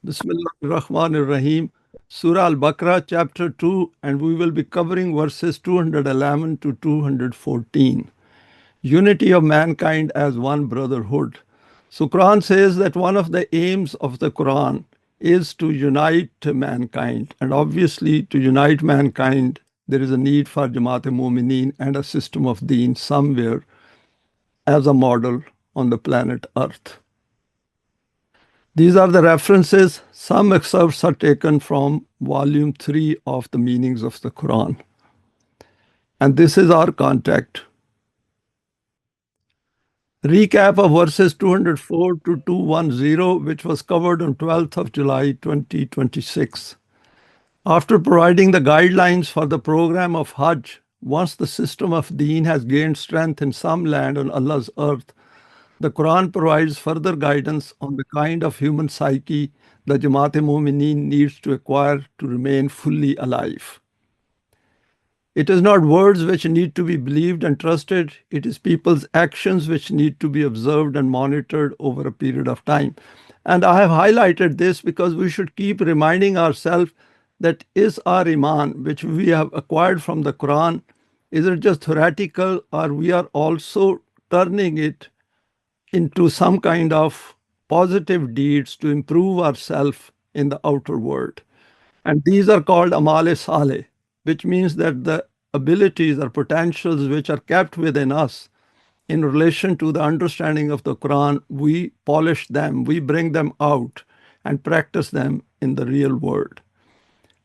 Bismillahirrahmanirrahim. Surah Al-Baqarah, chapter 2, and we will be covering verses 211 to 214. Unity of mankind as one brotherhood. So Quran says that one of the aims of the Quran is to unite mankind. And obviously, to unite mankind, there is a need for Jamaat Momineen and a system of Deen somewhere as a model on the planet Earth. These are the references. Some excerpts are taken from volume 3 of the meanings of the Quran. And this is our contact. Recap of verses 204 to 210, which was covered on 12th of July 2026. After providing the guidelines for the program of Hajj, once the system of Deen has gained strength in some land on Allah's earth, the Quran provides further guidance on the kind of human psyche the Jamaat-e-Momineen needs to acquire to remain fully alive. It is not words which need to be believed and trusted, it is people's actions which need to be observed and monitored over a period of time. And I have highlighted this because we should keep reminding ourselves that is our Iman, which we have acquired from the Quran, is it just theoretical, or we are also turning it into some kind of positive deeds to improve ourselves in the outer world. And these are called amale saleh, which means that the abilities or potentials which are kept within us in relation to the understanding of the Quran, we polish them, we bring them out and practice them in the real world.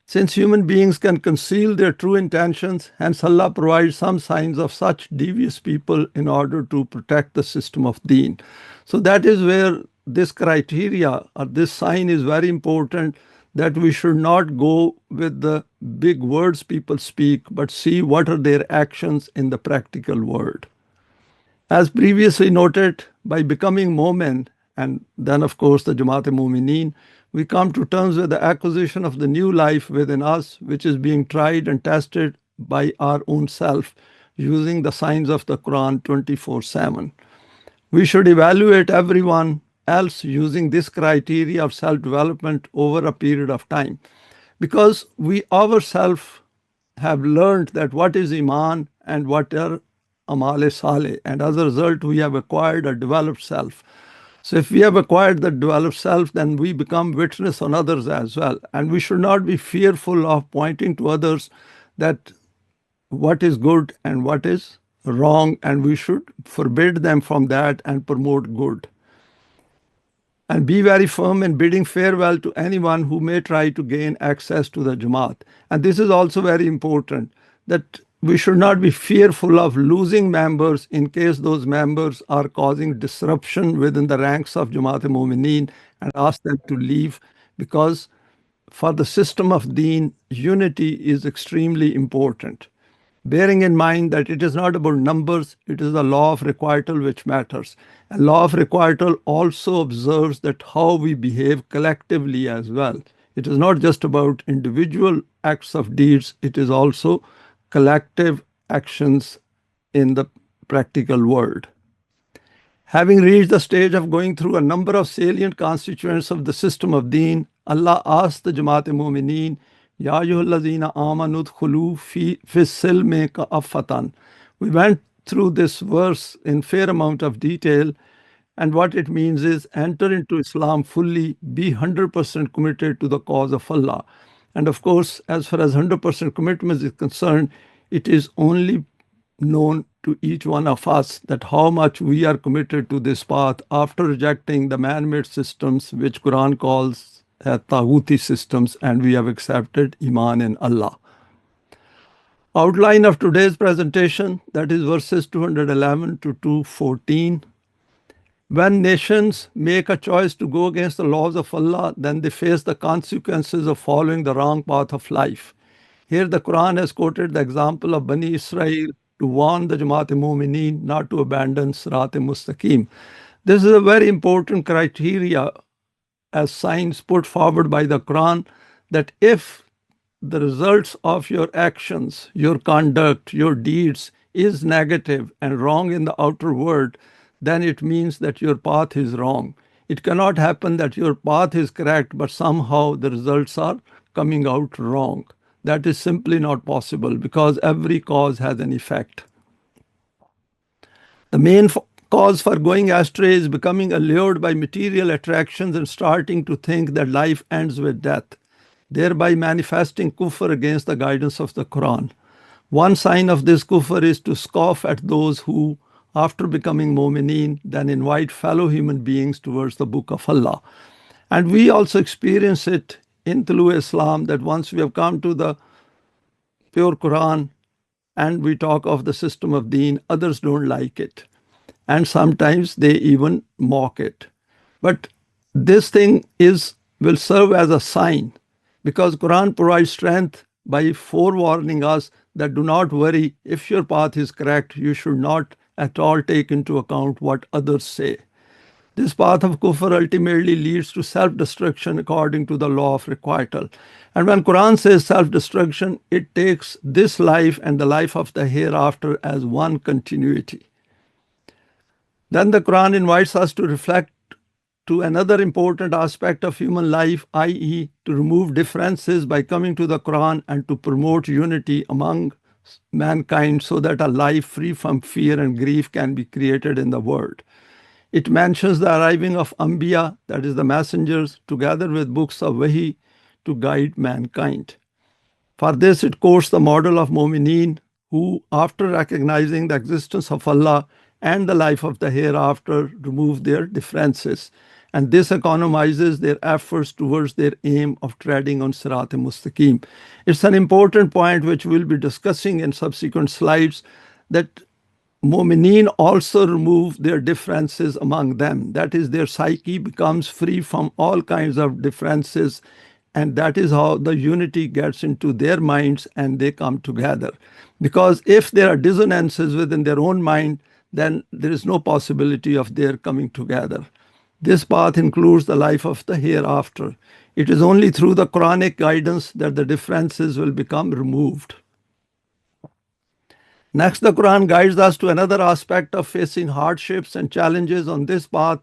Since human beings can conceal their true intentions, hence Allah provides some signs of such devious people in order to protect the system of Deen. So that is where this criteria or this sign is very important, that we should not go with the big words people speak, but see what are their actions in the practical world. As previously noted, by becoming Momin, and then of course the Jamaat-e-Momineen, we come to terms with the acquisition of the new life within us, which is being tried and tested by our own self using the signs of the Quran 24/7. We should evaluate everyone else using this criteria of self-development over a period of time, because we ourselves have learned that what is Iman and what are Amale Saleh, and as a result we have acquired a developed self. So if we have acquired the developed self, then we become witness on others as well. And we should not be fearful of pointing to others that what is good and what is wrong, and we should forbid them from that and promote good. And be very firm in bidding farewell to anyone who may try to gain access to the Jamaat. And this is also very important, that we should not be fearful of losing members in case those members are causing disruption within the ranks of Jamaat-e-Momineen, and ask them to leave, because for the system of Deen, unity is extremely important. Bearing in mind that it is not about numbers, it is the law of requital which matters. And law of requital also observes that how we behave collectively as well. It is not just about individual acts of deeds, it is also collective actions in the practical world. Having reached the stage of going through a number of salient constituents of the system of Deen, Allah asked the Jamaat-e-Momineen, Ya ayyuhallazina amanu dkhulu fi silmi ka'affatan. We went through this verse in fair amount of detail, and what it means is enter into Islam fully, be 100% committed to the cause of Allah. And of course, as far as 100% commitment is concerned, it is only known to each one of us that how much we are committed to this path after rejecting the man-made systems which Quran calls Taghuti systems, and we have accepted Iman in Allah. Outline of today's presentation, that is verses 211 to 214. When nations make a choice to go against the laws of Allah, then they face the consequences of following the wrong path of life. Here the Quran has quoted the example of Bani Israel to warn the Jamaat-e-Momineen not to abandon Sirat-e-Mustaqim. This is a very important criteria as signs put forward by the Quran, that if the results of your actions, your conduct, your deeds is negative and wrong in the outer world, then it means that your path is wrong. It cannot happen that your path is correct, but somehow the results are coming out wrong. That is simply not possible because every cause has an effect. The main cause for going astray is becoming allured by material attractions and starting to think that life ends with death, thereby manifesting kufr against the guidance of the Quran. One sign of this kufr is to scoff at those who, after becoming Momineen, then invite fellow human beings towards the Book of Allah. And we also experience it in Tolu Islam that once we have come to the pure Quran and we talk of the system of Deen, others don't like it. And sometimes they even mock it. But this thing will serve as a sign because Quran provides strength by forewarning us that do not worry, if your path is correct, you should not at all take into account what others say. This path of kufr ultimately leads to self-destruction according to the law of requital. And when Quran says self-destruction, it takes this life and the life of the hereafter as one continuity. Then the Quran invites us to reflect to another important aspect of human life, i.e., to remove differences by coming to the Quran and to promote unity among mankind so that a life free from fear and grief can be created in the world. It mentions the arriving of Anbiya, that is the messengers, together with books of Wahi to guide mankind. For this, it quotes the model of Momineen, who, after recognizing the existence of Allah and the life of the hereafter, remove their differences. And this economizes their efforts towards their aim of treading on Sirat-e-Mustaqim. It's an important point which we'll be discussing in subsequent slides, that Momineen also remove their differences among them. That is, their psyche becomes free from all kinds of differences, and that is how the unity gets into their minds and they come together. Because if there are dissonances within their own mind, then there is no possibility of their coming together. This path includes the life of the hereafter. It is only through the Quranic guidance that the differences will become removed. Next, the Quran guides us to another aspect of facing hardships and challenges on this path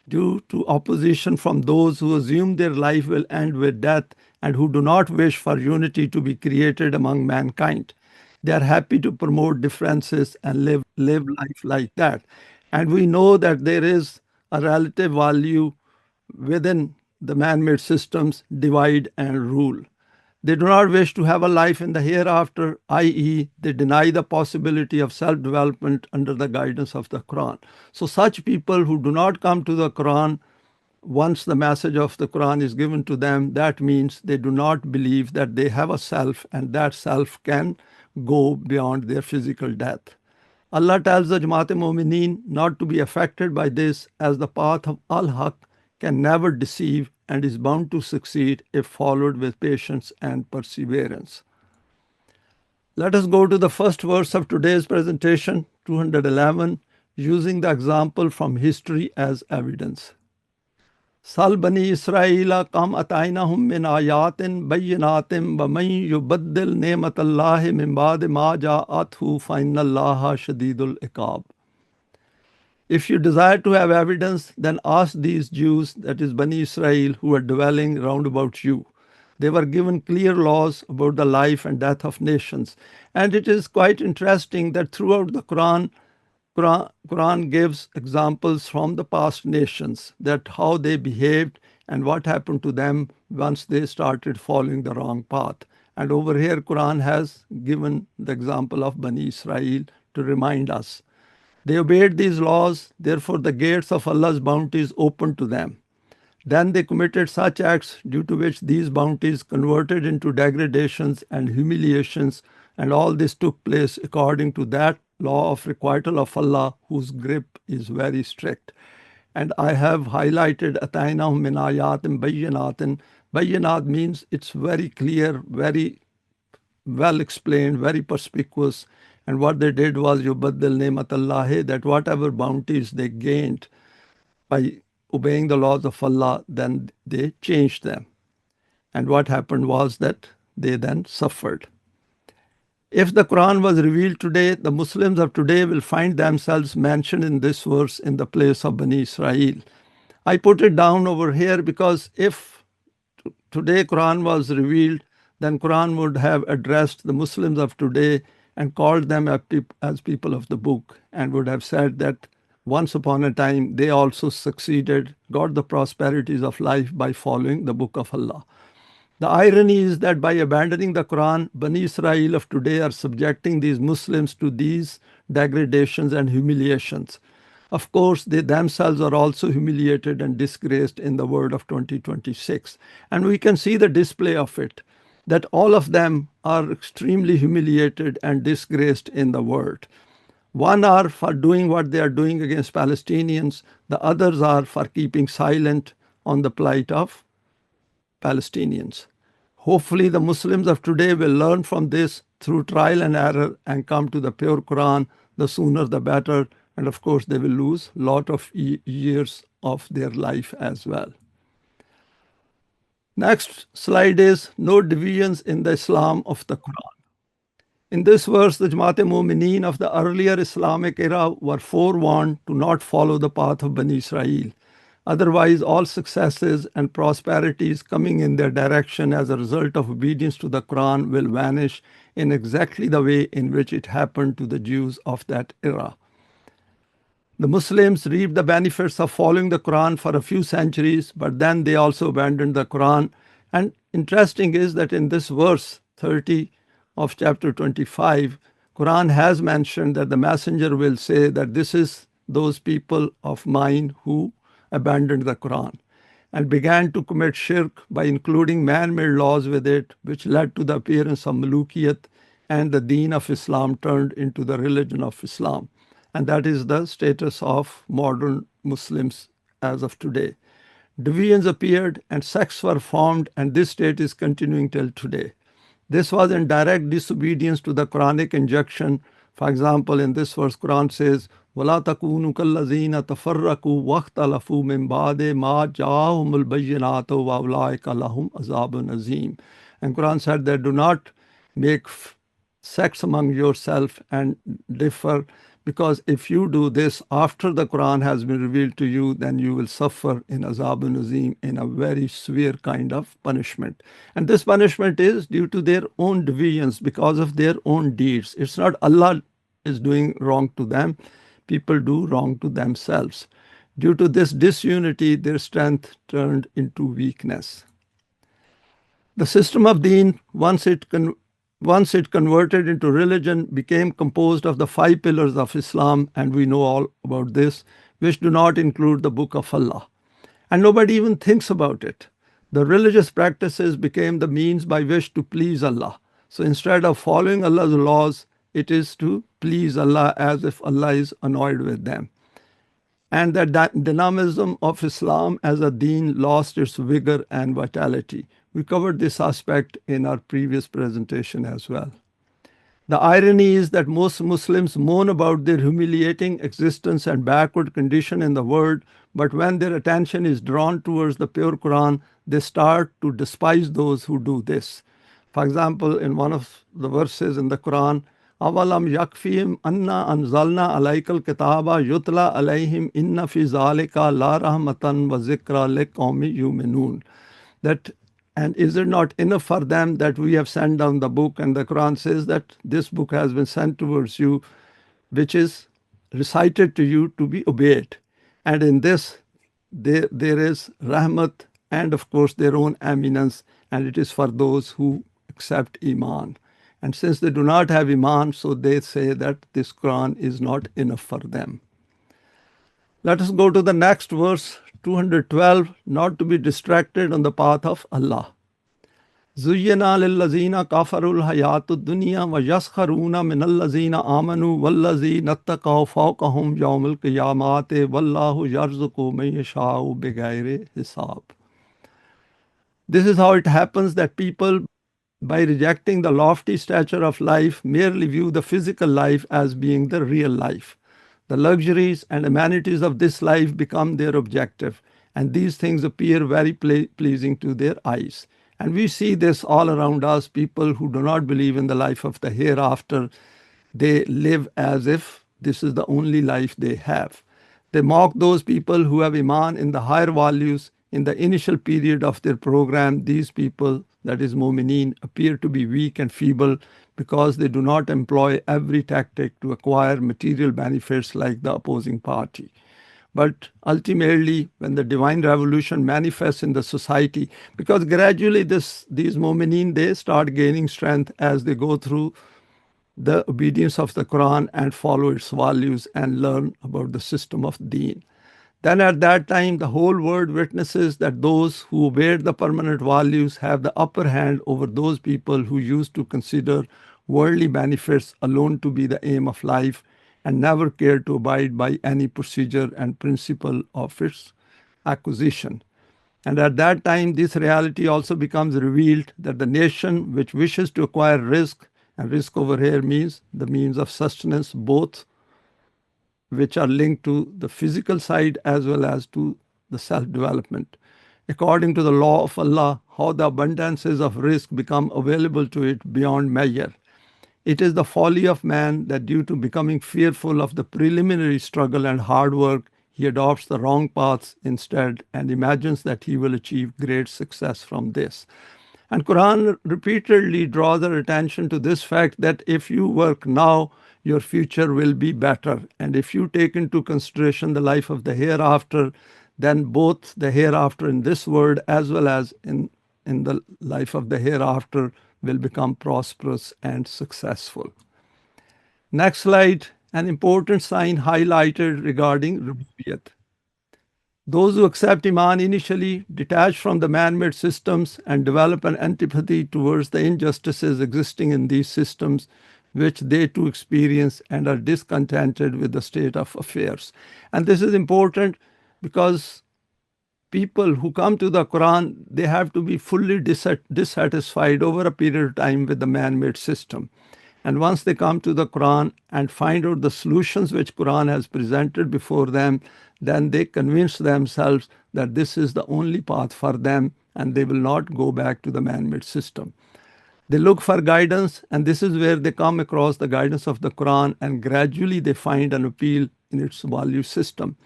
due to opposition from those who assume their life will end with death and who do not wish for unity to be created among mankind. They are happy to promote differences and live life like that. And we know that there is a relative value within the man-made systems, divide and rule. They do not wish to have a life in the hereafter, i.e., they deny the possibility of self-development under the guidance of the Quran. So such people who do not come to the Quran, once the message of the Quran is given to them, that means they do not believe that they have a self and that self can go beyond their physical death. Allah tells the Jamaat Momineen not to be affected by this, as the path of Al-Haq can never deceive and is bound to succeed if followed with patience and perseverance. Let us go to the first verse of today's presentation, 211, using the example from history as evidence. Sal Bani Israel kam atainahum min ayatin bayyinatin wa man yubaddil ni'matallahi min ba'di ma ja'athu fa innallaha shadidul iqab. If you desire to have evidence, then ask these Jews, that is Bani Israel, who are dwelling round about you. They were given clear laws about the life and death of nations. And it is quite interesting that throughout the Quran gives examples from the past nations, that how they behaved and what happened to them once they started following the wrong path. And over here, Quran has given the example of Bani Israel to remind us. They obeyed these laws, therefore the gates of Allah's bounties opened to them. Then they committed such acts due to which these bounties converted into degradations and humiliations, and all this took place according to that law of requital of Allah, whose grip is very strict. And I have highlighted atainahum min ayatin bayyinatin. Bayyinat means it's very clear, very well explained, very perspicuous. And what they did was yubaddil ni'matallahi, that whatever bounties they gained by obeying the laws of Allah, then they changed them. And what happened was that they then suffered. If the Quran was revealed today, the Muslims of today will find themselves mentioned in this verse in the place of Bani Israel. I put it down over here because if today Quran was revealed, then Quran would have addressed the Muslims of today and called them as people of the book, and would have said that once upon a time they also succeeded, got the prosperities of life by following the book of Allah. The irony is that by abandoning the Quran, Bani Israel of today are subjecting these Muslims to these degradations and humiliations. Of course, they themselves are also humiliated and disgraced in the world of 2026. And we can see the display of it, that all of them are extremely humiliated and disgraced in the world. One are for doing what they are doing against Palestinians, the others are for keeping silent on the plight of Palestinians. Hopefully, the Muslims of today will learn from this through trial and error and come to the pure Quran. The sooner the better. And of course, they will lose a lot of years of their life as well. Next slide is no divisions in the Islam of the Quran. In this verse, the Jamaat Momineen of the earlier Islamic era were forewarned to not follow the path of Bani Israel. Otherwise, all successes and prosperities coming in their direction as a result of obedience to the Quran will vanish in exactly the way in which it happened to the Jews of that era. The Muslims reaped the benefits of following the Quran for a few centuries, but then they also abandoned the Quran. And interesting is that in this verse 30 of chapter 25, Quran has mentioned that the messenger will say that this is those people of mine who abandoned the Quran and began to commit shirk by including man-made laws with it, which led to the appearance of Mulukiyat, and the Deen of Islam turned into the religion of Islam. And that is the status of modern Muslims as of today. Divisions appeared and sects were formed, and this state is continuing till today. This was in direct disobedience to the Quranic injunction. For example, in this verse, Quran says, وَلَا تَكُونُوا كَالَّذِينَ تَفَرَّقُوا وَاخْتَلَفُوا مِنْ بَعْدِ مَا جَاءَهُمُ الْبَيِّنَاتُ وَأُولَٰئِكَ لَهُمْ عَذَابٌ عَظِيمٌ. And Quran said that do not make sects among yourself and differ, because if you do this after the Quran has been revealed to you, then you will suffer in azabun azim, in a very severe kind of punishment. And this punishment is due to their own divisions, because of their own deeds. It's not Allah is doing wrong to them. People do wrong to themselves. Due to this disunity, their strength turned into weakness. The system of Deen, once it converted into religion, became composed of the 5 pillars of Islam, and we know all about this, which do not include the Book of Allah. And nobody even thinks about it. The religious practices became the means by which to please Allah. So instead of following Allah's laws, it is to please Allah as if Allah is annoyed with them. And the dynamism of Islam as a deen lost its vigor and vitality. We covered this aspect in our previous presentation as well. The irony is that most Muslims moan about their humiliating existence and backward condition in the world, but when their attention is drawn towards the pure Quran, they start to despise those who do this. For example, in one of the verses in the Quran, أَوَلَمْ يَكْفِهِمْ أَنَّا أَنزَلْنَا عَلَيْكَ الْكِتَابَ يُتْلَى عَلَيْهِمْ إِنَّ فِي ذَلِكَ لَرَحْمَةً وَذِكْرَى لِقَوْمٍ يُؤْمِنُونَ. And is it not enough for them that we have sent down the book? And the Quran says that this book has been sent towards you, which is recited to you to be obeyed. And in this, there is rahmat and of course their own eminence, and it is for those who accept Iman. And since they do not have Iman, so they say that this Quran is not enough for them. Let us go to the next verse, 212, not to be distracted on the path of Allah. زُيِّنَ لِلَّذِينَ كَفَرُوا الْحَيَاةُ الدُّنْيَا وَيَسْخَرُونَ مِنَ الَّذِينَ آمَنُوا وَالَّذِينَ اتَّقَوْا فَوْقَهُمْ يَوْمَ الْقِيَامَةِ وَاللَّهُ يَرْزُقُ مَن يَشَاءُ بِغَيْرِ حِسَابٍ. This is how it happens that people, by rejecting the lofty stature of life, merely view the physical life as being the real life. The luxuries and amenities of this life become their objective, and these things appear very pleasing to their eyes. And we see this all around us. People who do not believe in the life of the hereafter, they live as if this is the only life they have. They mock those people who have Iman in the higher values. In the initial period of their program, these people, that is Momineen, appear to be weak and feeble because they do not employ every tactic to acquire material benefits like the opposing party. But ultimately, when the divine revolution manifests in the society, because gradually these Momineen, they start gaining strength as they go through the obedience of the Quran and follow its values and learn about the system of Deen. Then at that time, the whole world witnesses that those who obeyed the permanent values have the upper hand over those people who used to consider worldly benefits alone to be the aim of life and never cared to abide by any procedure and principle of its acquisition. And at that time, this reality also becomes revealed that the nation which wishes to acquire risk, and risk over here means the means of sustenance, both which are linked to the physical side as well as to the self-development. According to the law of Allah, how the abundances of risk become available to it beyond measure. It is the folly of man that due to becoming fearful of the preliminary struggle and hard work, he adopts the wrong paths instead and imagines that he will achieve great success from this. And Quran repeatedly draws our attention to this fact that if you work now, your future will be better. And if you take into consideration the life of the hereafter, then both the hereafter in this world as well as in the life of the hereafter will become prosperous and successful. Next slide, an important sign highlighted regarding rububiyyat. Those who accept Iman initially detach from the man-made systems and develop an antipathy towards the injustices existing in these systems, which they too experience and are discontented with the state of affairs. And this is important because people who come to the Quran, they have to be fully dissatisfied over a period of time with the man-made system. And once they come to the Quran and find out the solutions which Quran has presented before them, then they convince themselves that this is the only path for them and they will not go back to the man-made system. They look for guidance, and this is where they come across the guidance of the Quran, and gradually they find an appeal in its value system.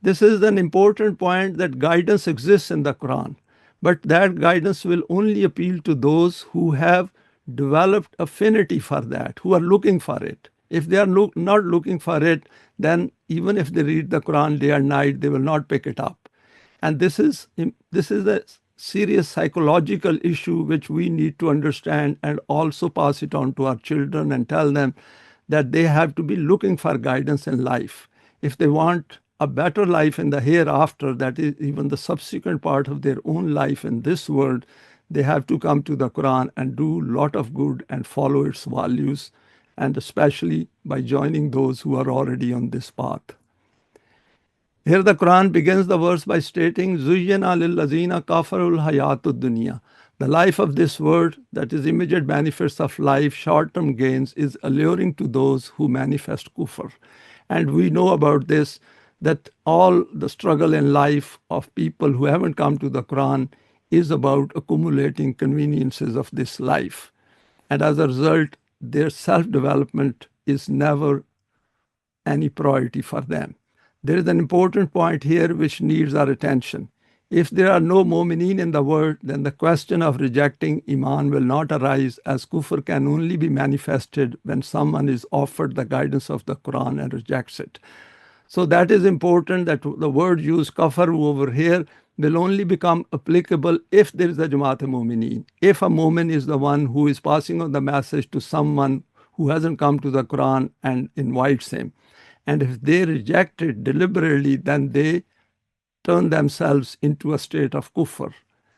This is an important point, that guidance exists in the Quran, but that guidance will only appeal to those who have developed affinity for that, who are looking for it. If they are not looking for it, then even if they read the Quran day and night, they will not pick it up. And this is a serious psychological issue which we need to understand and also pass it on to our children and tell them that they have to be looking for guidance in life. If they want a better life in the hereafter, that is even the subsequent part of their own life in this world, they have to come to the Quran and do a lot of good and follow its values, and especially by joining those who are already on this path. Here the Quran begins the verse by stating, Zuyyana lillazina kafarul hayatud dunya. The life of this world, that is immediate benefits of life, short-term gains, is alluring to those who manifest kufr. And we know about this, that all the struggle in life of people who haven't come to the Quran is about accumulating conveniences of this life. And as a result, their self-development is never any priority for them. There is an important point here which needs our attention. If there are no Momineen in the world, then the question of rejecting Iman will not arise, as Kufr can only be manifested when someone is offered the guidance of the Quran and rejects it. So that is important, that the word used kafaru over here will only become applicable if there is a Jamaat Momineen. If a Momin is the one who is passing on the message to someone who hasn't come to the Quran and invites him. And if they reject it deliberately, then they turn themselves into a state of kufr,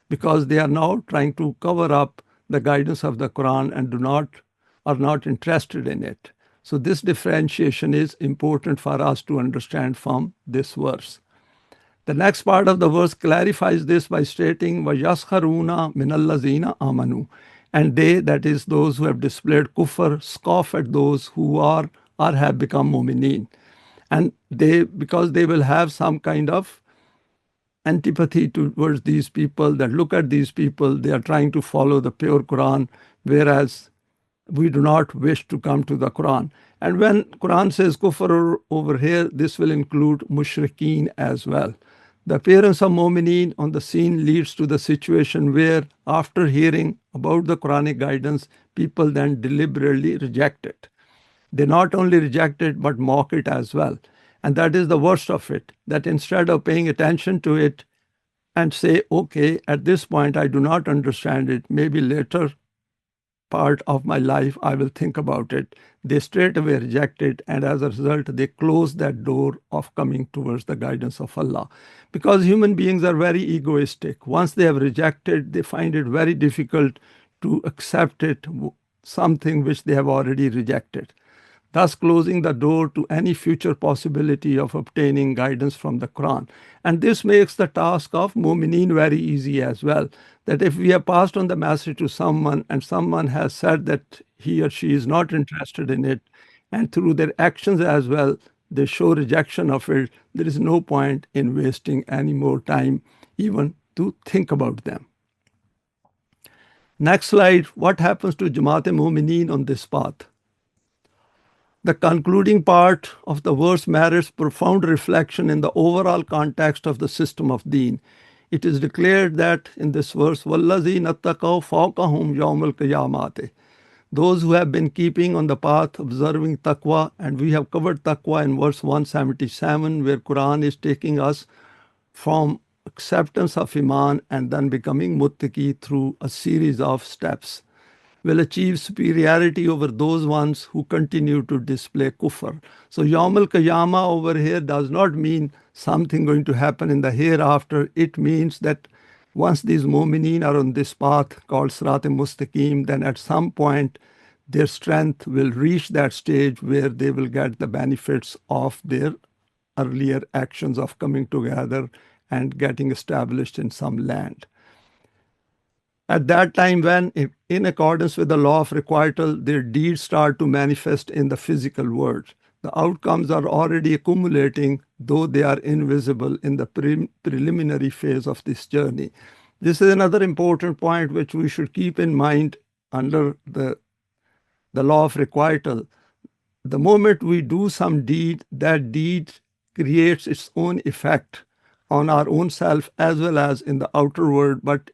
because they are now trying to cover up the guidance of the Quran and are not interested in it. So this differentiation is important for us to understand from this verse. The next part of the verse clarifies this by stating, وَيَسْخَرُونَ مِنَ الَّذِينَ آمَنُوا. And they, that is those who have displayed kufr, scoff at those who are or have become Momineen. And because they will have some kind of antipathy towards these people, that look at these people, they are trying to follow the pure Quran, whereas we do not wish to come to the Quran. And when Quran says kufr over here, this will include mushrikeen as well. The appearance of Momineen on the scene leads to the situation where, after hearing about the Quranic guidance, people then deliberately reject it. They not only reject it but mock it as well. And that is the worst of it, that instead of paying attention to it and say, okay, at this point I do not understand it, maybe later part of my life I will think about it, they straight away reject it, and as a result they close that door of coming towards the guidance of Allah. Because human beings are very egoistic. Once they have rejected, they find it very difficult to accept it, something which they have already rejected, thus closing the door to any future possibility of obtaining guidance from the Quran. And this makes the task of Momineen very easy as well. That if we have passed on the message to someone and someone has said that he or she is not interested in it, and through their actions as well, they show rejection of it, there is no point in wasting any more time even to think about them. Next slide. What happens to Jamaat Momineen on this path? The concluding part of the verse merits profound reflection in the overall context of the system of Deen. It is declared that in this verse, وَالَّذِينَ اتَّقَوْا فَوْقَهُمْ يَوْمَ الْقِيَامَةِ, those who have been keeping on the path, observing taqwa, and we have covered taqwa in verse 177, where Quran is taking us from acceptance of Iman and then becoming muttaqi through a series of steps, will achieve superiority over those ones who continue to display kufr. So Yawm al-Qiyamah over here does not mean something going to happen in the hereafter. It means that once these Momineen are on this path called Sirat al-Mustaqim, then at some point their strength will reach that stage where they will get the benefits of their earlier actions of coming together and getting established in some land. At that time, when, in accordance with the law of requital, their deeds start to manifest in the physical world, the outcomes are already accumulating, though they are invisible in the preliminary phase of this journey. This is another important point which we should keep in mind under the law of requital. The moment we do some deed, that deed creates its own effect on our own self as well as in the outer world, but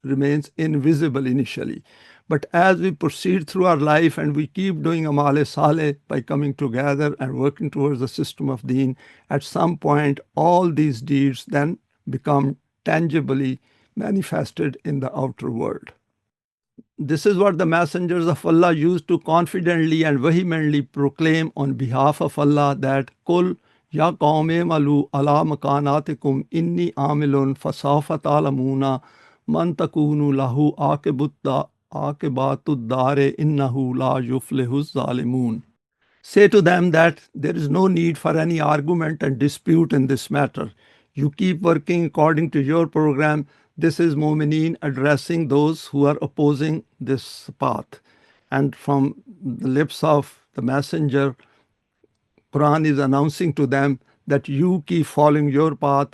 remains invisible initially. But as we proceed through our life and we keep doing Amal Saleh by coming together and working towards the system of Deen, at some point all these deeds then become tangibly manifested in the outer world. This is what the messengers of Allah used to confidently and vehemently proclaim on behalf of Allah, that Kul Ya qawme malu ala makanatikum inni amilun fasawfa ta'lamuna man takunu lahu akibatud dare innahu la yuflihu zalimun. Say to them that there is no need for any argument and dispute in this matter. You keep working according to your program. This is Momineen addressing those who are opposing this path. And from the lips of the messenger, Quran is announcing to them that you keep following your path,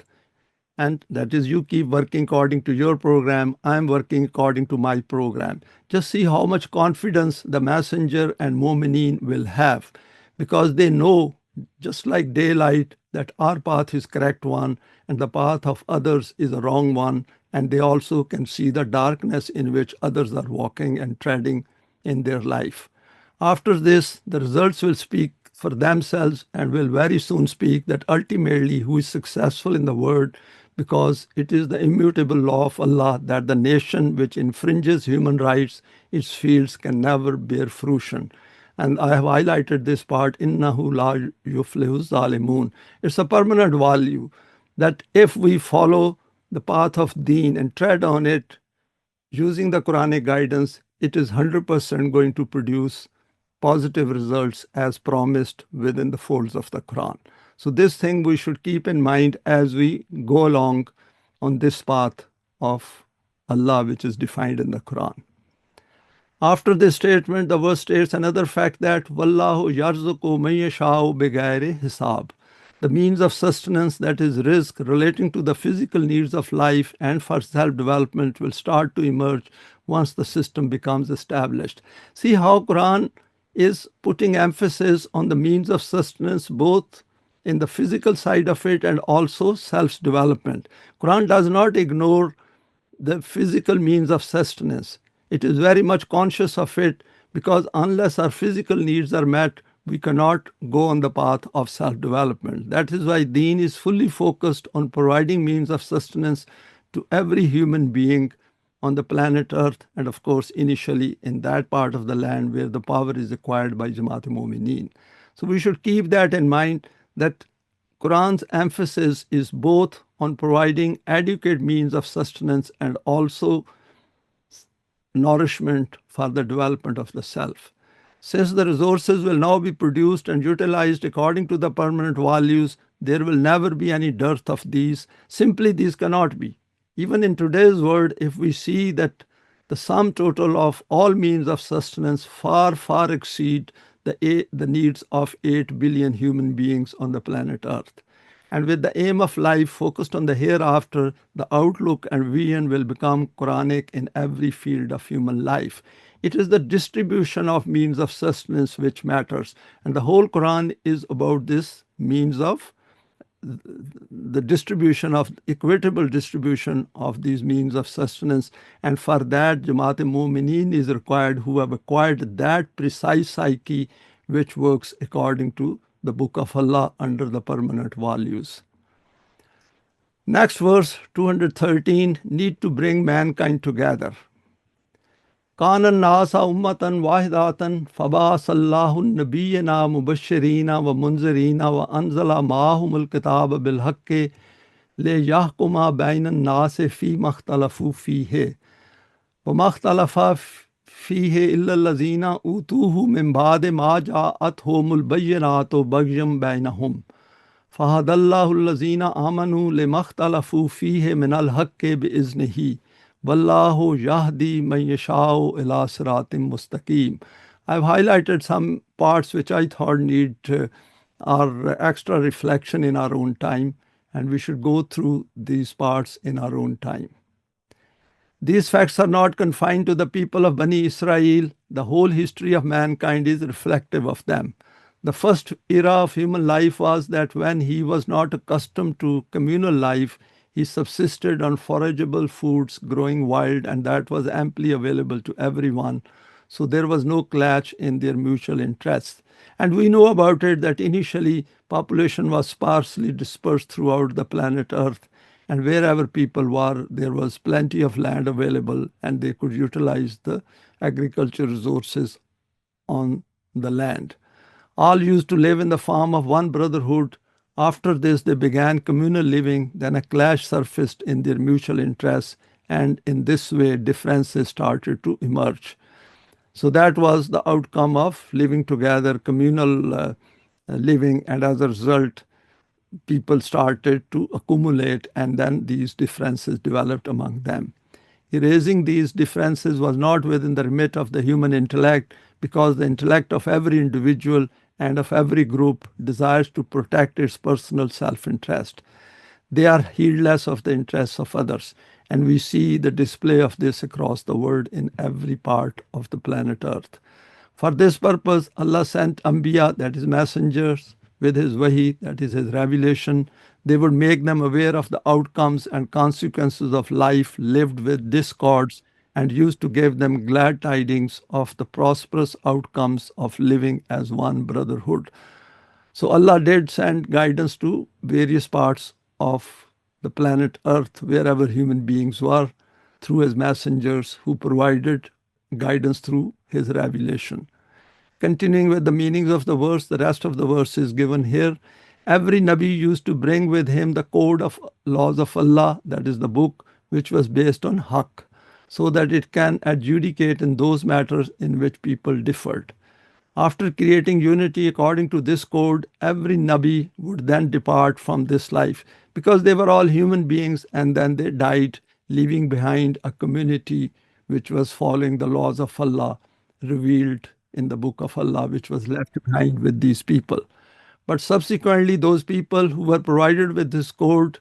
and that is, you keep working according to your program. I'm working according to my program. Just see how much confidence the messenger and Momineen will have, because they know, just like daylight, that our path is correct one and the path of others is a wrong one. And they also can see the darkness in which others are walking and treading in their life. After this, the results will speak for themselves and will very soon speak that ultimately who is successful in the world, because it is the immutable law of Allah that the nation which infringes human rights, its fields can never bear fruition. And I have highlighted this part, innahu la yuflihu zalimun. It's a permanent value that if we follow the path of Deen and tread on it using the Quranic guidance, it is 100% going to produce positive results as promised within the folds of the Quran. So this thing we should keep in mind as we go along on this path of Allah, which is defined in the Quran. After this statement, the verse states another fact, that Wallahu yarzuqu man yasha'u bighairi hisab, The means of sustenance, that is risk relating to the physical needs of life and for self-development, will start to emerge once the system becomes established. See how Quran is putting emphasis on the means of sustenance both in the physical side of it and also self-development. Quran does not ignore the physical means of sustenance. It is very much conscious of it because unless our physical needs are met, we cannot go on the path of self-development. That is why Deen is fully focused on providing means of sustenance to every human being on the planet Earth, and of course initially in that part of the land where the power is acquired by Jamaat Momineen. So we should keep that in mind, that Quran's emphasis is both on providing adequate means of sustenance and also nourishment for the development of the self. Since the resources will now be produced and utilized according to the permanent values, there will never be any dearth of these. Simply, these cannot be. Even in today's world, if we see that the sum total of all means of sustenance far, far exceed the needs of 8 billion human beings on the planet Earth. And with the aim of life focused on the hereafter, the outlook and vision will become Quranic in every field of human life. It is the distribution of means of sustenance which matters. And the whole Quran is about this means of the distribution of equitable distribution of these means of sustenance, and for that Jamaat Momineen is required, who have acquired that precise psyche which works according to the book of Allah under the permanent values. Next verse 213, need to bring mankind together. Kana nasa ummatan wahidatan fabasallahu nabiyyina mubashirina wa munzirina wa anzala ma'ahumul kitaba bil haqqi li yahkuma bainan nasi fi makhtalafu fihi wa makhtalafa fihi illa allazina utuhu min ba'di ma ja'athumul bayyinatu baghyan bainahum fahadallahu allazina amanu limakhtalafu fihi min al-haqqi bi'iznihi Wallahu yahdi man yasha'u ila siratim mustaqim. I've highlighted some parts which I thought need our extra reflection in our own time, and we should go through these parts in our own time. These facts are not confined to the people of Bani Israel. The whole history of mankind is reflective of them. The first era of human life was that when he was not accustomed to communal life, he subsisted on forageable foods growing wild, and that was amply available to everyone. So there was no clash in their mutual interests. And we know about it that initially population was sparsely dispersed throughout the planet Earth, and wherever people were, there was plenty of land available, and they could utilize the agriculture resources on the land. All used to live in the form of one brotherhood. After this, they began communal living, then a clash surfaced in their mutual interests, and in this way, differences started to emerge. So that was the outcome of living together, communal living, and as a result, people started to accumulate, and then these differences developed among them. Erasing these differences was not within the remit of the human intellect, because the intellect of every individual and of every group desires to protect its personal self-interest. They are heedless of the interests of others, and we see the display of this across the world in every part of the planet Earth. For this purpose, Allah sent Anbiya, that is messengers, with His Wahi, that is His revelation. They would make them aware of the outcomes and consequences of life lived with discords, and used to give them glad tidings of the prosperous outcomes of living as one brotherhood. So Allah did send guidance to various parts of the planet Earth, wherever human beings were, through His messengers who provided guidance through His revelation. Continuing with the meanings of the verse, the rest of the verse is given here. Every Nabi used to bring with him the code of laws of Allah, that is the book, which was based on Haqq, so that it can adjudicate in those matters in which people differed. After creating unity according to this code, every Nabi would then depart from this life, because they were all human beings, and then they died, leaving behind a community which was following the laws of Allah revealed in the book of Allah, which was left behind with these people. But subsequently, those people who were provided with this code,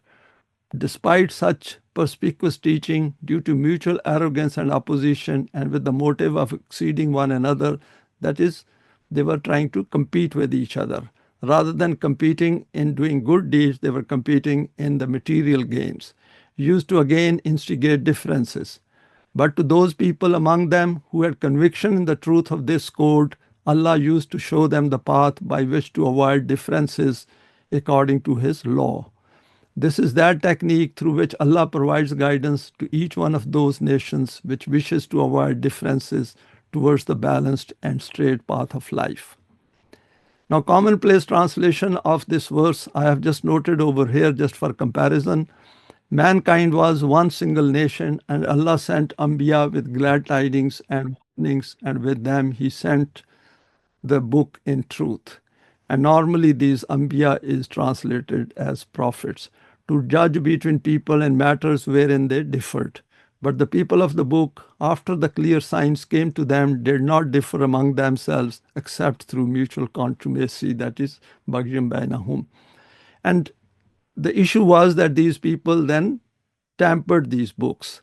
despite such perspicuous teaching, due to mutual arrogance and opposition, and with the motive of exceeding one another, that is, they were trying to compete with each other. Rather than competing in doing good deeds, they were competing in the material gains, used to again instigate differences. But to those people among them who had conviction in the truth of this code, Allah used to show them the path by which to avoid differences according to His law. This is that technique through which Allah provides guidance to each one of those nations which wishes to avoid differences towards the balanced and straight path of life. Now, commonplace translation of this verse I have just noted over here just for comparison. Mankind was one single nation, and Allah sent Anbiya with glad tidings and warnings, and with them He sent the book in truth. And normally these Anbiya is translated as prophets, to judge between people in matters wherein they differed. But the people of the book, after the clear signs came to them, did not differ among themselves except through mutual contumacy, that is, Baghyam Bainahum. And the issue was that these people then tampered these books.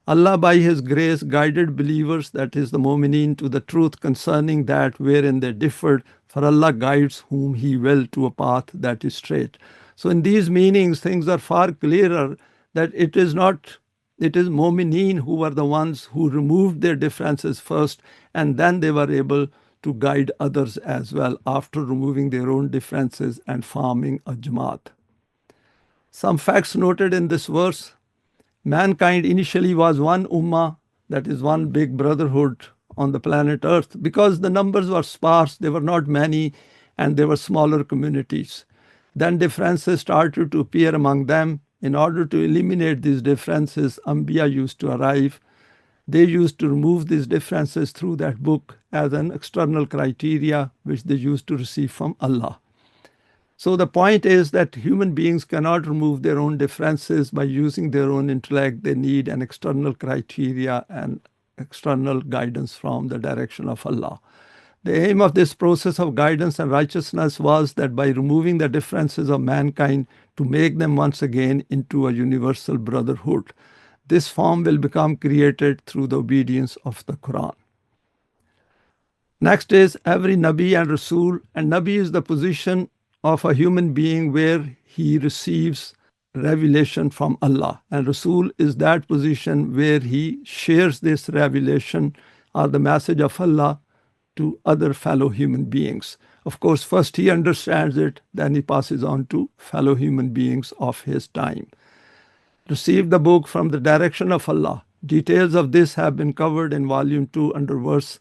Allah by His grace guided believers, that is the Momineen, to the truth concerning that wherein they differed, for Allah guides whom He will to a path that is straight. So in these meanings, things are far clearer that it is Momineen who were the ones who removed their differences first, and then they were able to guide others as well after removing their own differences and forming a Jamaat. Some facts noted in this verse. Mankind initially was one ummah, that is one big brotherhood on the planet Earth. Because the numbers were sparse, they were not many, and they were smaller communities. Then differences started to appear among them. In order to eliminate these differences, Anbiya used to arrive. They used to remove these differences through that book as an external criteria which they used to receive from Allah. So the point is that human beings cannot remove their own differences by using their own intellect. They need an external criteria and external guidance from the direction of Allah. The aim of this process of guidance and righteousness was that by removing the differences of mankind, to make them once again into a universal brotherhood. This form will become created through the obedience of the Quran. Next is every Nabi and Rasool. And Nabi is the position of a human being where he receives revelation from Allah. And Rasool is that position where he shares this revelation or the message of Allah to other fellow human beings. Of course, first he understands it, then he passes on to fellow human beings of his time. Receive the book from the direction of Allah. Details of this have been covered in volume 2 under verse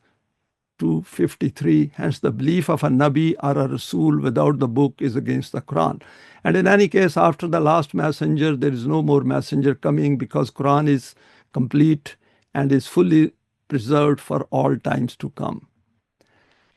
253. Hence, the belief of a Nabi or a Rasool without the book is against the Quran. And in any case, after the last messenger, there is no more messenger coming, because Quran is complete and is fully preserved for all times to come.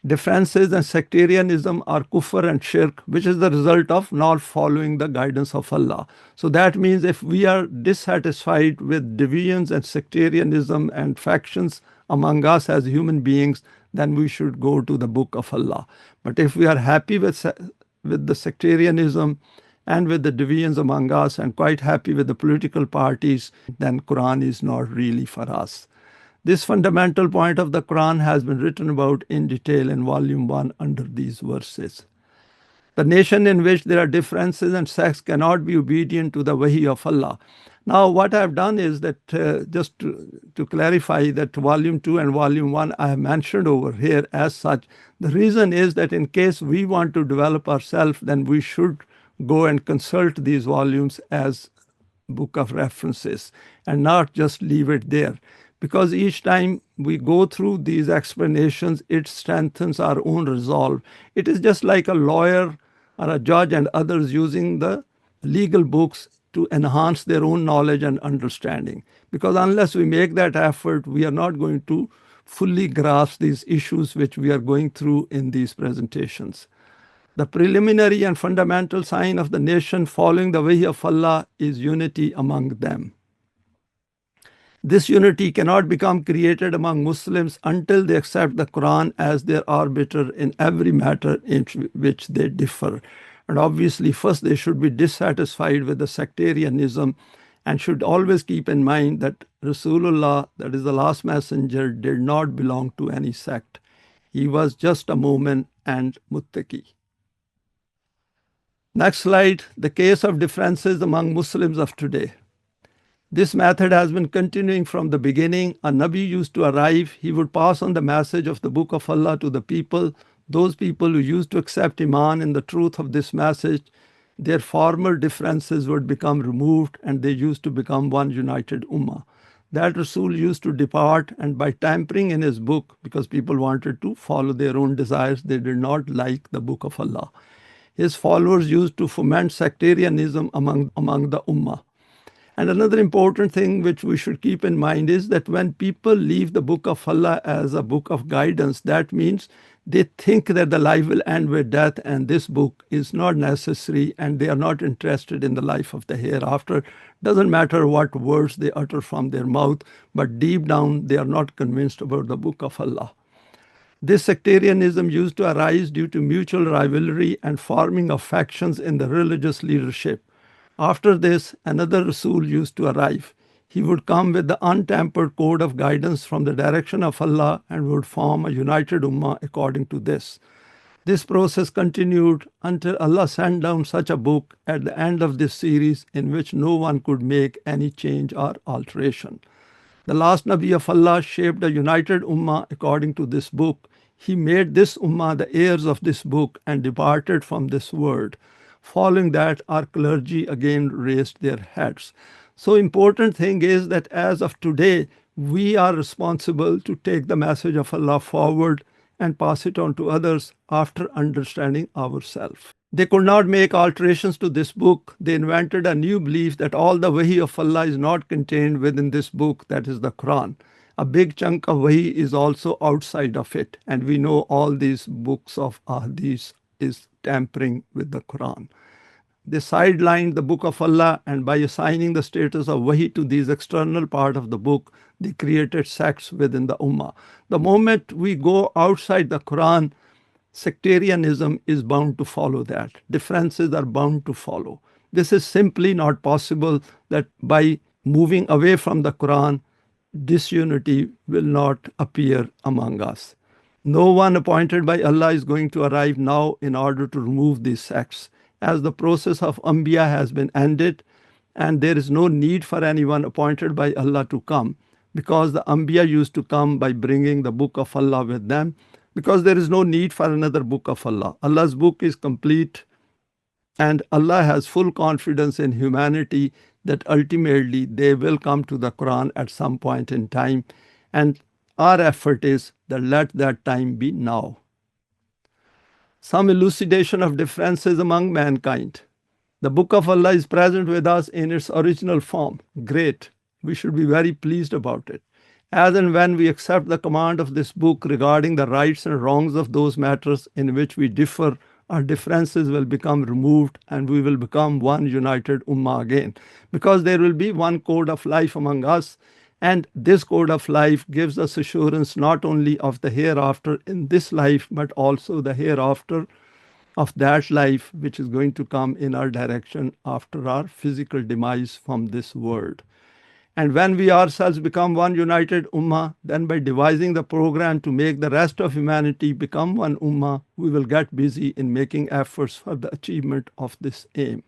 Differences and sectarianism are kufr and shirk, which is the result of not following the guidance of Allah. So that means if we are dissatisfied with divisions and sectarianism and factions among us as human beings, then we should go to the book of Allah. But if we are happy with the sectarianism and with the divisions among us and quite happy with the political parties, then Quran is not really for us. This fundamental point of the Quran has been written about in detail in volume 1 under these verses. The nation in which there are differences and sects cannot be obedient to the wahi of Allah. Now, what I have done is that just to clarify that volume 2 and volume 1 I have mentioned over here as such. The reason is that in case we want to develop ourselves, then we should go and consult these volumes as book of references and not just leave it there. Because each time we go through these explanations, it strengthens our own resolve. It is just like a lawyer or a judge and others using the legal books to enhance their own knowledge and understanding. Because unless we make that effort, we are not going to fully grasp these issues which we are going through in these presentations. The preliminary and fundamental sign of the nation following the way of Allah is unity among them. This unity cannot become created among Muslims until they accept the Quran as their arbiter in every matter in which they differ. And obviously, first they should be dissatisfied with the sectarianism and should always keep in mind that Rasulullah, that is the last messenger, did not belong to any sect. He was just a Momin and Muttaqi. Next slide, the case of differences among Muslims of today. This method has been continuing from the beginning. A Nabi used to arrive. He would pass on the message of the Book of Allah to the people. Those people who used to accept Iman in the truth of this message, their former differences would become removed and they used to become one united ummah. That Rasul used to depart, and by tampering in his book, because people wanted to follow their own desires, they did not like the Book of Allah. His followers used to foment sectarianism among the ummah. And another important thing which we should keep in mind is that when people leave the Book of Allah as a book of guidance, that means they think that the life will end with death and this book is not necessary, and they are not interested in the life of the hereafter. Doesn't matter what words they utter from their mouth, but deep down they are not convinced about the Book of Allah. This sectarianism used to arise due to mutual rivalry and forming of factions in the religious leadership. After this, another Rasul used to arrive. He would come with the untampered code of guidance from the direction of Allah and would form a united ummah according to this. This process continued until Allah sent down such a book at the end of this series in which no one could make any change or alteration. The last Nabi of Allah shaped a united ummah according to this book. He made this ummah the heirs of this book and departed from this world. Following that, our clergy again raised their heads. So important thing is that as of today, we are responsible to take the message of Allah forward and pass it on to others after understanding ourselves. They could not make alterations to this book. They invented a new belief that all the wahi of Allah is not contained within this book, that is the Quran. A big chunk of wahi is also outside of it. And we know all these books of ahadith is tampering with the Quran. They sidelined the Book of Allah, and by assigning the status of wahi to these external part of the book, they created sects within the ummah. The moment we go outside the Quran, sectarianism is bound to follow that. Differences are bound to follow. This is simply not possible that by moving away from the Quran, disunity will not appear among us. No one appointed by Allah is going to arrive now in order to remove these sects, as the process of Anbiya has been ended, and there is no need for anyone appointed by Allah to come, because the Anbiya used to come by bringing the Book of Allah with them, because there is no need for another Book of Allah. Allah's book is complete, and Allah has full confidence in humanity that ultimately they will come to the Quran at some point in time, and our effort is that let that time be now. Some elucidation of differences among mankind. The Book of Allah is present with us in its original form. Great. We should be very pleased about it. As and when we accept the command of this book regarding the rights and wrongs of those matters in which we differ, our differences will become removed and we will become one united ummah again, because there will be one code of life among us. And this code of life gives us assurance not only of the hereafter in this life, but also the hereafter of that life which is going to come in our direction after our physical demise from this world. And when we ourselves become one united ummah, then by devising the program to make the rest of humanity become one ummah, we will get busy in making efforts for the achievement of this aim.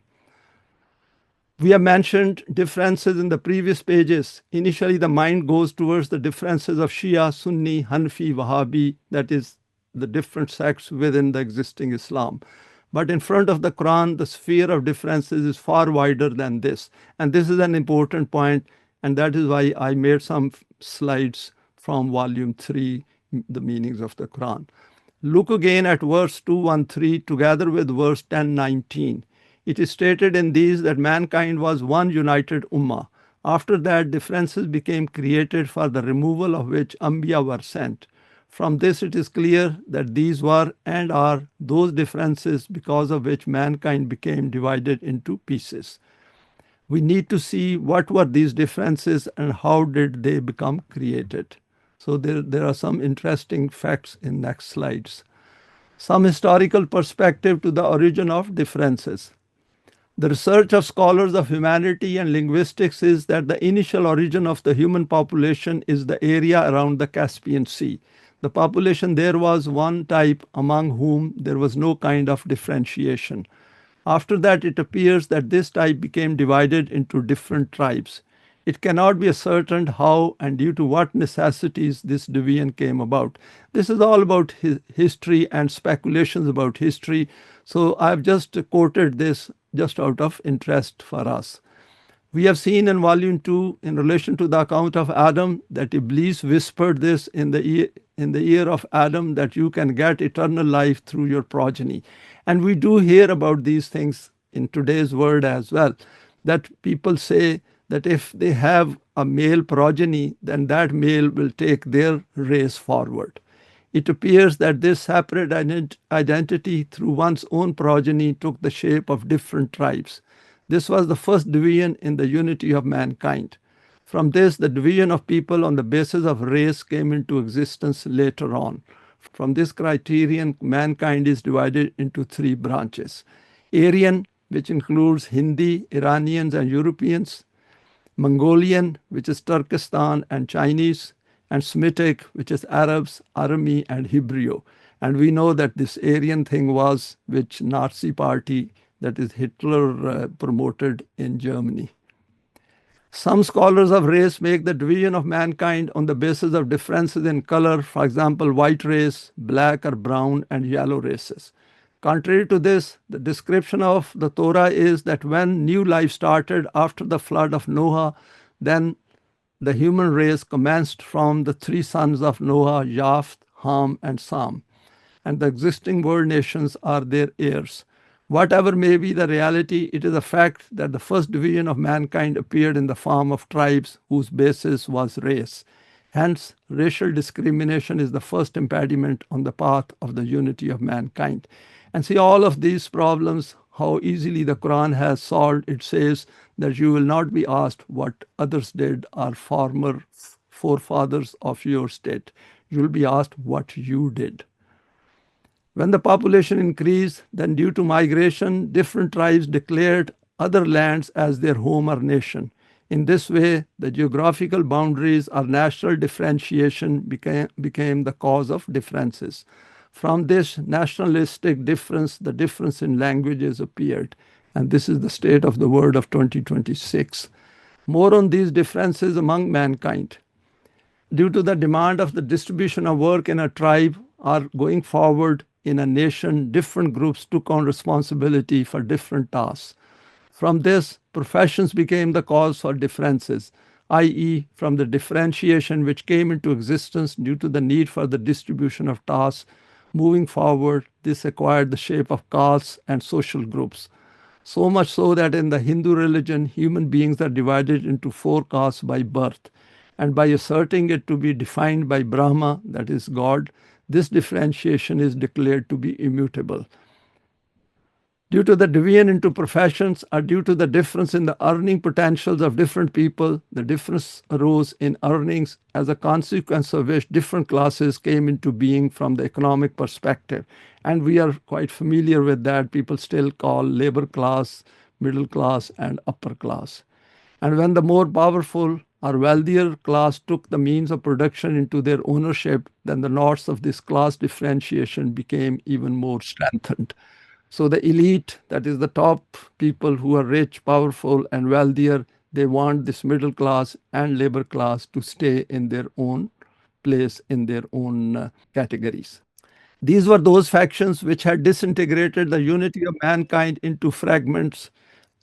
We have mentioned differences in the previous pages. Initially, the mind goes towards the differences of Shia, Sunni, Hanafi, Wahhabi, that is the different sects within the existing Islam. But in front of the Quran, the sphere of differences is far wider than this. And this is an important point, and that is why I made some slides from volume 3, the meanings of the Quran. Look again at verse 213 together with verse 1019. It is stated in these that mankind was one united ummah. After that, differences became created, for the removal of which Anbiya were sent. From this it is clear that these were and are those differences because of which mankind became divided into pieces. we need to see what were these differences and how did they become created. So there are some interesting facts in next slides. Some historical perspective to the origin of differences. The research of scholars of humanity and linguistics is that the initial origin of the human population is the area around the Caspian Sea. The population there was one type among whom there was no kind of differentiation. After that, it appears that this type became divided into different tribes. It cannot be ascertained how and due to what necessities this division came about. This is all about history and speculations about history. So I've just quoted this just out of interest for us. We have seen in volume 2 in relation to the account of Adam that Iblis whispered this in the ear of Adam that you can get eternal life through your progeny. And we do hear about these things in today's world as well, that people say that if they have a male progeny, then that male will take their race forward. It appears that this separate identity through one's own progeny took the shape of different tribes. This was the first division in the unity of mankind. From this, the division of people on the basis of race came into existence later on. From this criterion, mankind is divided into three branches. Aryan, which includes Hindi, Iranians, and Europeans. Mongolian, which is Turkestan and Chinese. And Semitic, which is Arabs, Arami, and Hebrew. And we know that this Aryan thing was which Nazi party, that is Hitler, promoted in Germany. Some scholars of race make the division of mankind on the basis of differences in color, for example, white race, black or brown, and yellow races. Contrary to this, the description of the Torah is that when new life started after the flood of Noah, then the human race commenced from the three sons of Noah, Japheth, Ham, and Sam, and the existing world nations are their heirs. Whatever may be the reality, it is a fact that the first division of mankind appeared in the form of tribes whose basis was race. Hence, racial discrimination is the first impediment on the path of the unity of mankind. And see all of these problems, how easily the Quran has solved. It says that you will not be asked what others did or former forefathers of your state. You will be asked what you did. When the population increased, then due to migration, different tribes declared other lands as their home or nation. In this way, the geographical boundaries or national differentiation became the cause of differences. From this nationalistic difference, the difference in languages appeared. And this is the state of the world of 2026. More on these differences among mankind. Due to the demand of the distribution of work in a tribe or going forward in a nation, different groups took on responsibility for different tasks. From this, professions became the cause for differences, i.e., from the differentiation which came into existence due to the need for the distribution of tasks. Moving forward, this acquired the shape of castes and social groups. So much so that in the Hindu religion, human beings are divided into 4 castes by birth. And by asserting it to be defined by Brahma, that is God, this differentiation is declared to be immutable. Due to the division into professions or due to the difference in the earning potentials of different people, the difference arose in earnings, as a consequence of which different classes came into being from the economic perspective. And we are quite familiar with that. People still call labor class, middle class, and upper class. And when the more powerful or wealthier class took the means of production into their ownership, then the knots of this class differentiation became even more strengthened. So the elite, that is the top people who are rich, powerful, and wealthier, they want this middle class and labor class to stay in their own place, in their own categories. These were those factions which had disintegrated the unity of mankind into fragments.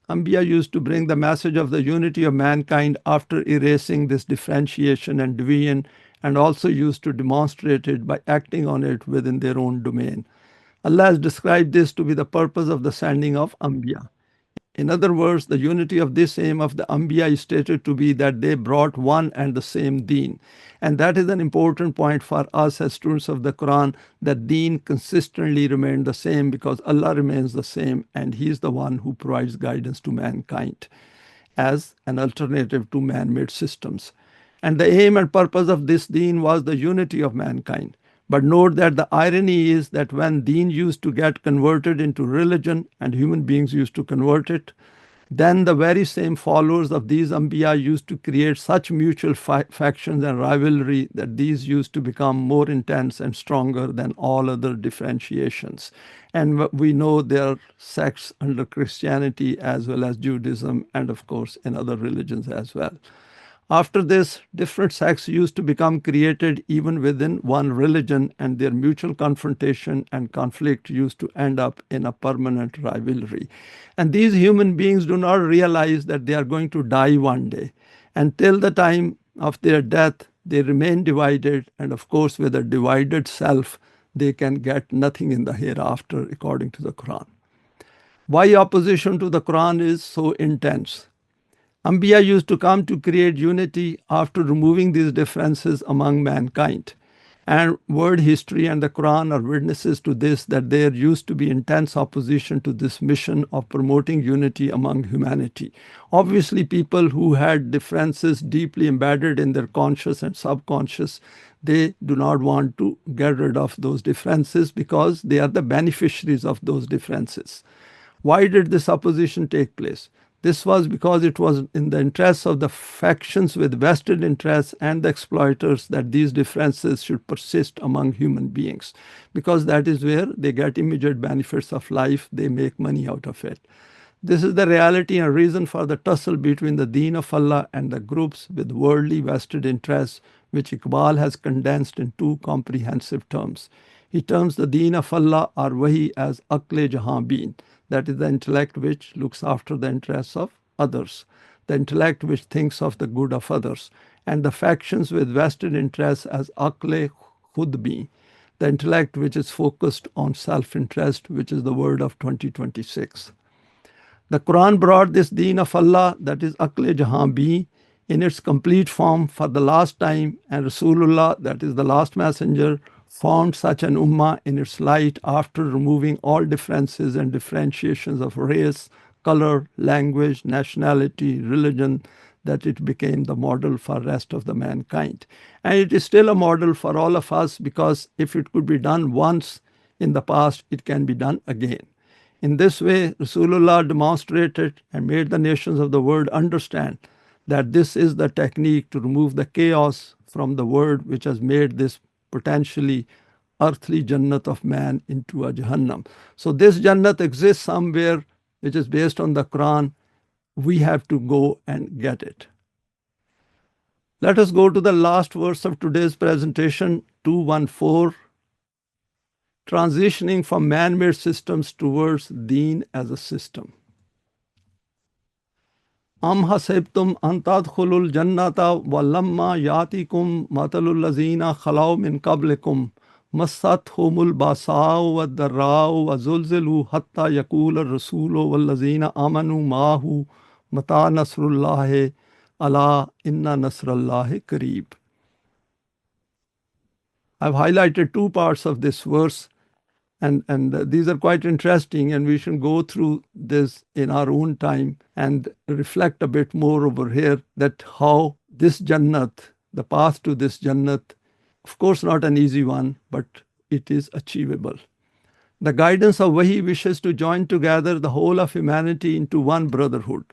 Ambiya used to bring the message of the unity of mankind after erasing this differentiation and division, and also used to demonstrate it by acting on it within their own domain. Allah has described this to be the purpose of the sending of Ambiya. In other words, the unity of this aim of the Ambiya is stated to be that they brought one and the same Deen. And that is an important point for us as students of the Quran, that Deen consistently remained the same because Allah remains the same and He is the one who provides guidance to mankind. as an alternative to man-made systems. And the aim and purpose of this Deen was the unity of mankind. But note that the irony is that when Deen used to get converted into religion and human beings used to convert it, then the very same followers of these Anbiya used to create such mutual factions and rivalry that these used to become more intense and stronger than all other differentiations. And we know there are sects under Christianity as well as Judaism, and of course in other religions as well. After this, different sects used to become created even within one religion, and their mutual confrontation and conflict used to end up in a permanent rivalry. And these human beings do not realize that they are going to die one day. Until the time of their death, they remain divided, and of course, with a divided self, they can get nothing in the hereafter, according to the Quran. Why opposition to the Quran is so intense? Anbiya used to come to create unity after removing these differences among mankind. And world history and the Quran are witnesses to this, that there used to be intense opposition to this mission of promoting unity among humanity. Obviously, people who had differences deeply embedded in their conscious and subconscious, they do not want to get rid of those differences because they are the beneficiaries of those differences. Why did this opposition take place? This was because it was in the interests of the factions with vested interests and the exploiters that these differences should persist among human beings, because that is where they get immediate benefits of life, they make money out of it. This is the reality and reason for the tussle between the Deen of Allah and the groups with worldly vested interests, which Iqbal has condensed in two comprehensive terms. He terms the Deen of Allah or Wahi as Aql Jahan Been, that is the intellect which looks after the interests of others, the intellect which thinks of the good of others, and the factions with vested interests as Aql Khud Been, the intellect which is focused on self-interest, which is the word of 2026. The Quran brought this Deen of Allah, that is Aql Jahan Been, in its complete form for the last time, and Rasulullah, that is the last messenger, formed such an ummah in its light after removing all differences and differentiations of race, color, language, nationality, religion, that it became the model for rest of the mankind. And it is still a model for all of us, because if it could be done once in the past, it can be done again. In this way, Rasulullah demonstrated and made the nations of the world understand that this is the technique to remove the chaos from the world which has made this potentially earthly Jannat of man into a Jahannam. So this Jannat exists somewhere which is based on the Quran. We have to go and get it. Let us go to the last verse of today's presentation, 214, transitioning from man-made systems towards Deen as a system. Am hasibtum an tadkhulul jannata walamma yatikum matalul lazina khalaw min qablikum massathumul basa'u wad darra'u wa zulzilu hatta yaqula ar-rasulu wal lazina amanu ma'ahu mata nasrullahi ala inna nasrallahi qareeb. I've highlighted two parts of this verse, and these are quite interesting, and we should go through this in our own time and reflect a bit more over here, that how this Jannat, the path to this Jannat, of course not an easy one, but it is achievable. The guidance of Wahi wishes to join together the whole of humanity into one brotherhood.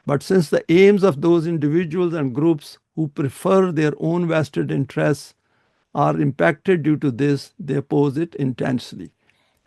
But since the aims of those individuals and groups who prefer their own vested interests are impacted due to this, they oppose it intensely.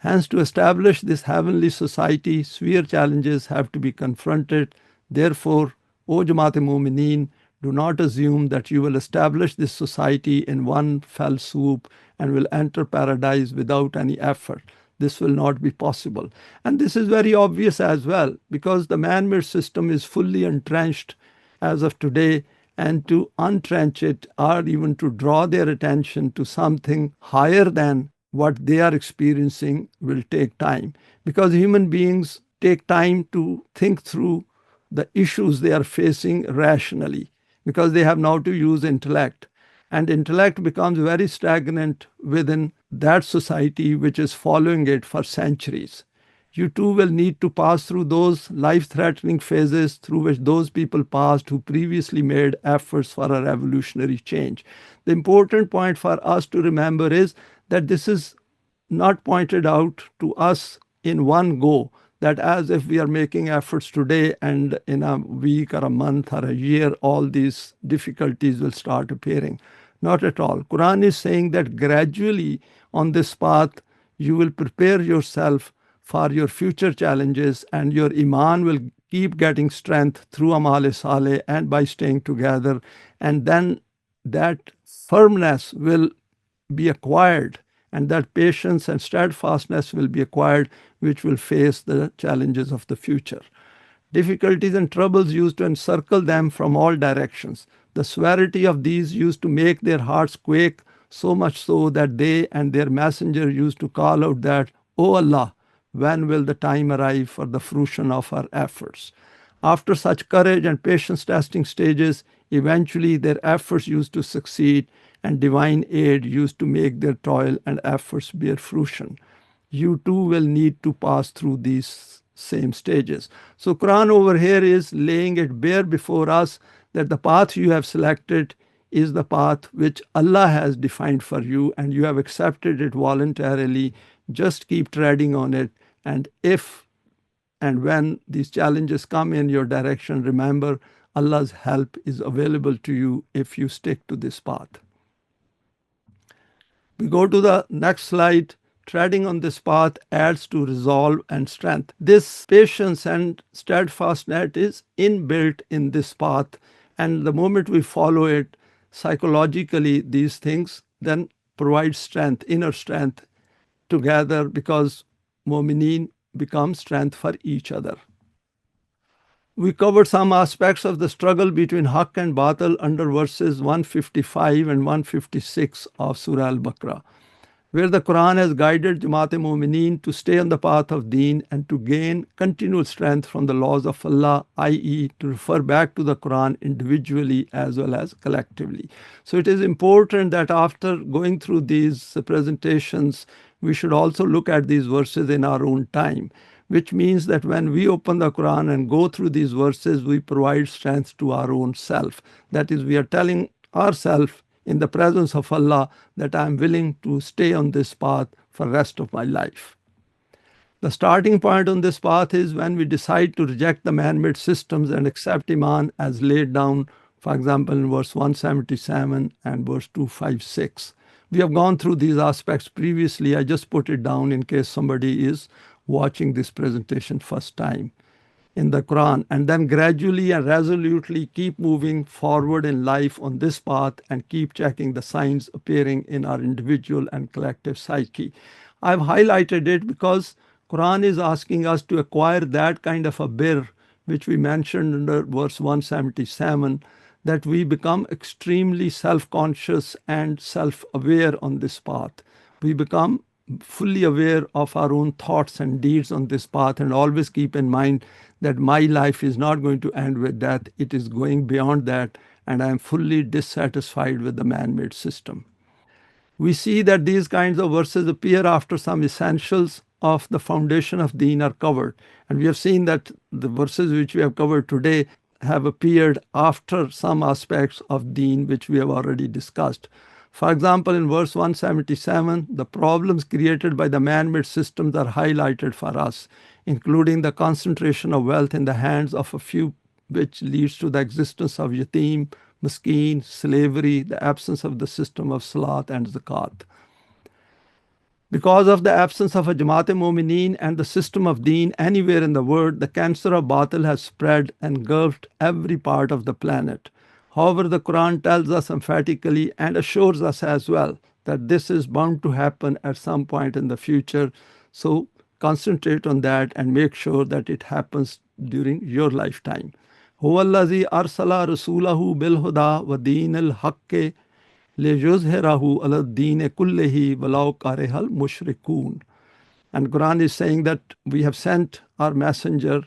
Hence, to establish this heavenly society, severe challenges have to be confronted. Therefore, O Jamaat Momineen, do not assume that you will establish this society in one fell swoop and will enter paradise without any effort. This will not be possible. And this is very obvious as well, because the man-made system is fully entrenched as of today, and to untrench it or even to draw their attention to something higher than what they are experiencing will take time, because human beings take time to think through the issues they are facing rationally, because they have now to use intellect. And intellect becomes very stagnant within that society which is following it for centuries. You too will need to pass through those life-threatening phases through which those people passed who previously made efforts for a revolutionary change. The important point for us to remember is that this is not pointed out to us in one go, that as if we are making efforts today and in a week or a month or a year, all these difficulties will start appearing. Not at all. Quran is saying that gradually on this path, you will prepare yourself for your future challenges, and your iman will keep getting strength through amal saleh and by staying together. And then that firmness will be acquired, and that patience and steadfastness will be acquired, which will face the challenges of the future. Difficulties and troubles used to encircle them from all directions. The severity of these used to make their hearts quake, so much so that they and their messenger used to call out that, "O Allah, when will the time arrive for the fruition of our efforts?" After such courage and patience testing stages, eventually their efforts used to succeed, and divine aid used to make their toil and efforts bear fruition. You too will need to pass through these same stages. So Quran over here is laying it bare before us that the path you have selected is the path which Allah has defined for you, and you have accepted it voluntarily. Just keep treading on it, and if and when these challenges come in your direction, remember Allah's help is available to you if you stick to this path. We go to the next slide. Treading on this path adds to resolve and strength. This patience and steadfastness is inbuilt in this path, and the moment we follow it psychologically, these things then provide strength, inner strength together, because Momineen become strength for each other. We covered some aspects of the struggle between Haqq and Batil under verses 155 and 156 of Surah Al-Baqarah, where the Quran has guided Jamaat Momineen to stay on the path of Deen and to gain continual strength from the laws of Allah, i.e. to refer back to the Quran individually as well as collectively. So it is important that after going through these presentations, we should also look at these verses in our own time, which means that when we open the Quran and go through these verses, we provide strength to our own self. That is, we are telling ourselves in the presence of Allah that I am willing to stay on this path for the rest of my life. The starting point on this path is when we decide to reject the man-made systems and accept Iman as laid down, for example, in verse 177 and verse 256. We have gone through these aspects previously. I just put it down in case somebody is watching this presentation first time in the Quran, and then gradually and resolutely keep moving forward in life on this path and keep checking the signs appearing in our individual and collective psyche. I've highlighted it because Quran is asking us to acquire that kind of a bir, which we mentioned under verse 177, that we become extremely self-conscious and self-aware on this path. We become fully aware of our own thoughts and deeds on this path, and always keep in mind that my life is not going to end with death. It is going beyond that, and I am fully dissatisfied with the man-made system. We see that these kinds of verses appear after some essentials of the foundation of Deen are covered. And we have seen that the verses which we have covered today have appeared after some aspects of Deen which we have already discussed. For example, in verse 177, the problems created by the man-made systems are highlighted for us, including the concentration of wealth in the hands of a few, which leads to the existence of yatim, maskeen, slavery, the absence of the system of salat and zakat. Because of the absence of a Jamaat Momineen and the system of Deen anywhere in the world, the cancer of Batil has spread and engulfed every part of the planet. However, the Quran tells us emphatically and assures us as well that this is bound to happen at some point in the future. So concentrate on that and make sure that it happens during your lifetime. هو الذي أرسل رسوله بالهدى ودين الحق ليظهره على الدين كله ولو كره المشركون. And Quran is saying that we have sent our messenger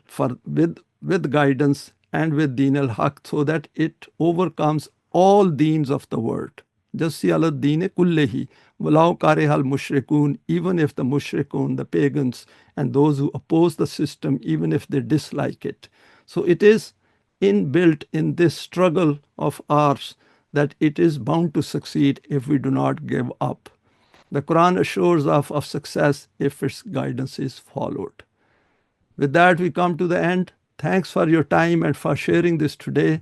with guidance and with Deen al-Haq, so that it overcomes all deens of the world. Jassi ala deen kullihi, walau karihal mushrikun, even if the mushrikun, the pagans, and those who oppose the system, even if they dislike it. So it is inbuilt in this struggle of ours that it is bound to succeed if we do not give up. The Quran assures of success if its guidance is followed. With that, we come to the end. Thanks for your time and for sharing this today.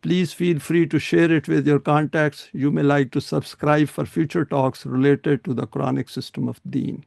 Please feel free to share it with your contacts. You may like to subscribe for future talks related to the Quranic system of Deen.